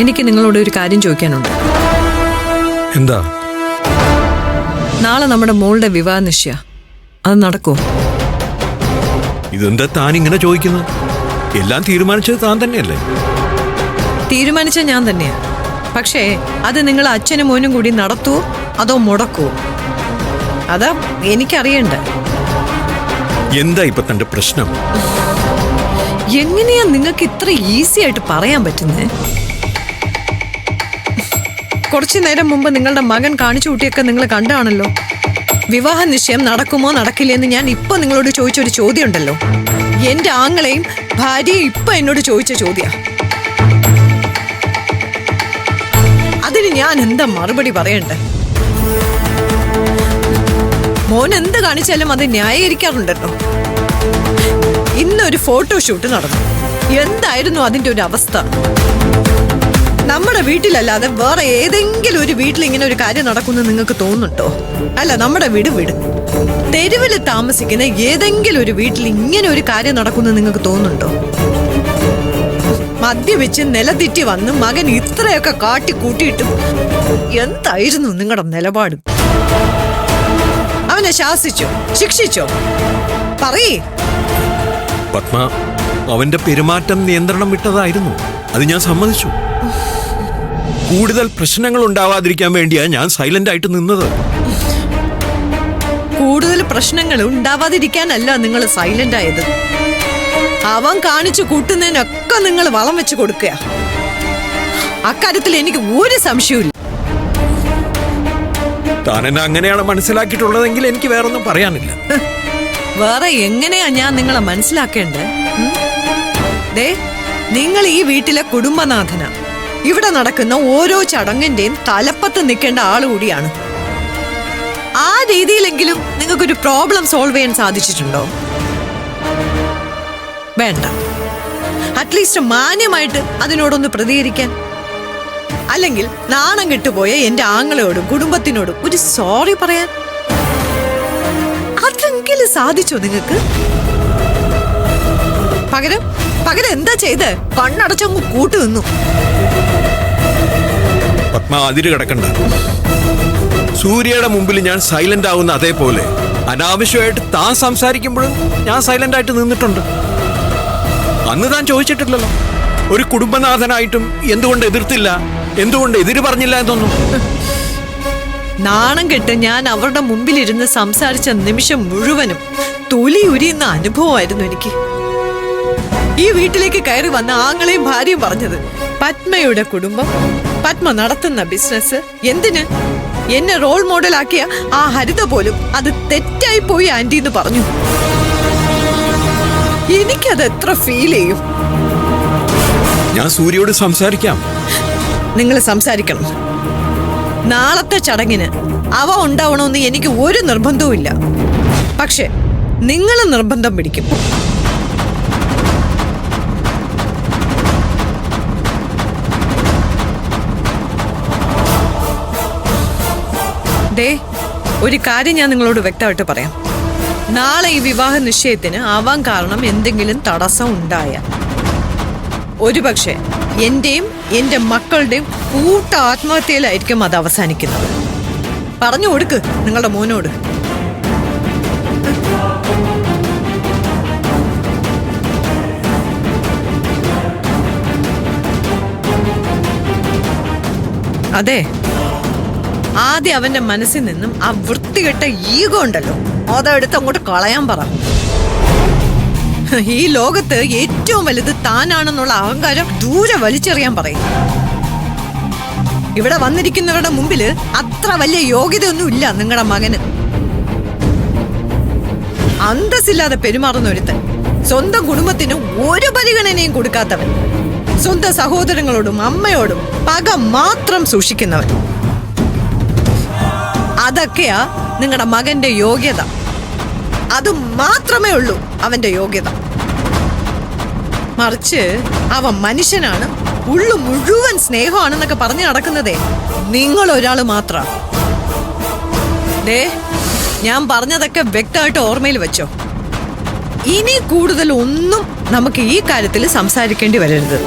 എനിക്ക് നിങ്ങളോട് ഒരു കാര്യം ചോദിക്കാനുണ്ട്. എന്താ? നാളെ നമ്മുടെ മോളുടെ വിവാഹ നിശ്ചയ, അത് നടക്കുമോ? ഇതെന്താ താൻ ഇങ്ങനെ ചോദിക്കുന്നത്? എല്ലാം തീരുമാനിച്ചത് താൻ തന്നെയല്ലേ? തീരുമാനിച്ച ഞാൻ തന്നെയാ. പക്ഷേ അത് നിങ്ങൾ അച്ഛനും മോനും കൂടി നടത്തുവോ അതോ മുടക്കുവോ? അതാ എനിക്കറിയണ്ട. എന്താ ഇപ്പൊ തന്റെ പ്രശ്നം? എങ്ങനെയാ നിങ്ങൾക്ക് ഇത്ര ഈസി ആയിട്ട് പറയാൻ പറ്റുന്നേ? കുറച്ചു നേരം മുമ്പ് നിങ്ങളുടെ മകൻ കാണിച്ചു കൂട്ടിയൊക്കെ നിങ്ങൾ കണ്ടാണല്ലോ. വിവാഹ നിശ്ചയം നടക്കുമോ നടക്കില്ലെന്ന് ഞാൻ ഇപ്പൊ നിങ്ങളോട് ചോദിച്ചൊരു ചോദ്യം ഉണ്ടല്ലോ. എന്റെ ആങ്ങളെയും ഭാര്യയും ഇപ്പൊ എന്നോട് ചോദിച്ച ചോദ്യ. അതിന് ഞാൻ എന്താ മറുപടി പറയണ്ടേ? മോൻ എന്ത് കാണിച്ചാലും അത് ന്യായീകരിക്കാറുണ്ടല്ലോ. ഇന്നൊരു ഫോട്ടോഷൂട്ട് നടന്നു. എന്തായിരുന്നു അതിന്റെ ഒരു അവസ്ഥ? നമ്മുടെ വീട്ടിലല്ലാതെ വേറെ ഏതെങ്കിലും ഒരു വീട്ടിൽ ഇങ്ങനെ ഒരു കാര്യം നടക്കുമെന്ന് നിങ്ങൾക്ക് തോന്നുന്നുണ്ടോ? അല്ല, നമ്മുടെ വീട് തെരുവിൽ താമസിക്കുന്ന ഏതെങ്കിലും ഒരു വീട്ടിൽ ഇങ്ങനെ ഒരു കാര്യം നടക്കുമെന്ന് നിങ്ങൾക്ക് തോന്നുന്നുണ്ടോ? മദ്യപിച്ച് നിലതെറ്റി വന്ന് മകൻ ഇത്രയൊക്കെ കാട്ടി കൂട്ടിയിട്ടും എന്തായിരുന്നു നിങ്ങളുടെ നിലപാട്? അവനെ ശാസിച്ചോ, ശിക്ഷിച്ചോ? പറയേ. പത്മ, അവന്റെ പെരുമാറ്റം നിയന്ത്രണം വിട്ടതായിരുന്നു. അത് ഞാൻ സമ്മതിച്ചു. കൂടുതൽ പ്രശ്നങ്ങൾ ഉണ്ടാവാതിരിക്കാൻ വേണ്ടിയാ ഞാൻ സൈലന്റ് ആയിട്ട് നിന്നത്. കൂടുതൽ പ്രശ്നങ്ങൾ ഉണ്ടാവാതിരിക്കാനല്ല നിങ്ങൾ സൈലന്റ് ആയത്. അവൻ കാണിച്ചു കൂട്ടുന്നതിനൊക്കെ നിങ്ങൾ വളം വെച്ച് കൊടുക്കുക. അക്കാര്യത്തിൽ എനിക്ക് ഒരു സംശയവും. താൻ എന്നെ അങ്ങനെയാണ് മനസ്സിലാക്കിയിട്ടുള്ളതെങ്കിൽ എനിക്ക് വേറൊന്നും പറയാനില്ല. വേറെ എങ്ങനെയാ ഞാൻ നിങ്ങളെ മനസ്സിലാക്കേണ്ടത്? നിങ്ങൾ ഈ വീട്ടിലെ കുടുംബനാഥന. ഇവിടെ നടക്കുന്ന ഓരോ ചടങ്ങിന്റെയും തലപ്പത്ത് നിൽക്കേണ്ട ആള് കൂടിയാണ്. ആ രീതിയിലെങ്കിലും നിങ്ങൾക്കൊരു പ്രോബ്ലം സോൾവ് ചെയ്യാൻ സാധിച്ചിട്ടുണ്ടോ? വേണ്ട. അറ്റ്ലീസ്റ്റ് മാന്യമായിട്ട് അതിനോടൊന്ന് പ്രതികരിക്കാൻ. അല്ലെങ്കിൽ നാണം കെട്ടുപോയ എന്റെ ആങ്ങളോടും കുടുംബത്തിനോടും ഒരു സോറി പറയാൻ അതെങ്കിലും സാധിച്ചോ നിങ്ങൾക്ക്? പകരം എന്താ ചെയ്ത്? കണ്ണടച്ചങ്ങ് കൂട്ടു നിന്നു. പത്മ, അതിര് കിടക്കണ്ട. സൂര്യയുടെ മുമ്പിൽ ഞാൻ സൈലന്റ് ആവുന്ന അതേപോലെ അനാവശ്യമായിട്ട് താൻ സംസാരിക്കുമ്പോഴും ഞാൻ സൈലന്റ് ആയിട്ട് നിന്നിട്ടുണ്ട്. അന്ന് താൻ ചോദിച്ചിട്ടില്ലല്ലോ ഒരു കുടുംബനാഥനായിട്ടും എന്തുകൊണ്ട് എതിർത്തില്ല, എന്തുകൊണ്ട് എതിര് പറഞ്ഞില്ല എന്നൊന്നും. നാണം കെട്ട് ഞാൻ അവരുടെ മുമ്പിലിരുന്ന് സംസാരിച്ച നിമിഷം മുഴുവനും തൊലി ഉരിയുന്ന അനുഭവമായിരുന്നു എനിക്ക്. ഈ വീട്ടിലേക്ക് കയറി വന്ന ആങ്ങളെയും ഭാര്യയും പറഞ്ഞത് പത്മയുടെ കുടുംബം, പത്മ നടത്തുന്ന ബിസിനസ്, എന്തിന് എന്നെ റോൾ മോഡലാക്കിയ ആ ഹരിത പോലും അത് തെറ്റായി പോയി ആന്റി എന്ന് പറഞ്ഞു. എനിക്കത് എത്ര ഫീൽ ചെയ്യും? ഞാൻ സൂര്യയോട് സംസാരിക്കാം. നിങ്ങൾ സംസാരിക്കണം. നാളത്തെ ചടങ്ങിന് അവ ഉണ്ടാവണമെന്ന് എനിക്ക് ഒരു നിർബന്ധവും ഇല്ല. പക്ഷെ നിങ്ങൾ നിർബന്ധം പിടിക്കും. ഒരു കാര്യം ഞാൻ നിങ്ങളോട് വ്യക്തമായിട്ട് പറയാം. നാളെ ഈ വിവാഹ നിശ്ചയത്തിന് ആവാൻ കാരണം എന്തെങ്കിലും തടസ്സം ഉണ്ടായ ഒരുപക്ഷെ എന്റെയും എന്റെ മക്കളുടെയും കൂട്ട ആത്മഹത്യയിലായിരിക്കും അത് അവസാനിക്കുന്നത്. പറഞ്ഞു കൊടുക്ക് നിങ്ങളുടെ മോനോട്. അതെ, ആദ്യം അവന്റെ മനസ്സിൽ നിന്നും ആ വൃത്തികെട്ട ഈഗോ ഉണ്ടല്ലോ, അതെടുത്ത് അങ്ങോട്ട് കളയാൻ പറ. ഈ ലോകത്ത് ഏറ്റവും വലുത് താനാണെന്നുള്ള അഹങ്കാരം ദൂരെ വലിച്ചെറിയാൻ പറയും. ഇവിടെ വന്നിരിക്കുന്നവരുടെ മുമ്പില് അത്ര വലിയ യോഗ്യതയൊന്നും ഇല്ല നിങ്ങളുടെ മകന്. അന്തസ്സില്ലാതെ പെരുമാറുന്ന ഒരുത്തൻ, സ്വന്തം കുടുംബത്തിന് ഒരു പരിഗണനയും കൊടുക്കാത്തവൻ, സ്വന്തം സഹോദരങ്ങളോടും അമ്മയോടും പക മാത്രം സൂക്ഷിക്കുന്നവൻ. അതൊക്കെയാ നിങ്ങളുടെ മകന്റെ യോഗ്യത. അത് മാത്രമേ ഉള്ളൂ അവന്റെ യോഗ്യത. മറിച്ച് അവൻ മനുഷ്യനാണ്, ഉള്ളു മുഴുവൻ സ്നേഹമാണെന്നൊക്കെ പറഞ്ഞു നടക്കുന്നതേ നിങ്ങൾ ഒരാൾ മാത്ര. ഞാൻ പറഞ്ഞതൊക്കെ വ്യക്തമായിട്ട് ഓർമ്മയിൽ വെച്ചോ. ഇനി കൂടുതൽ ഒന്നും നമുക്ക് ഈ കാര്യത്തിൽ സംസാരിക്കേണ്ടി വരരുത്.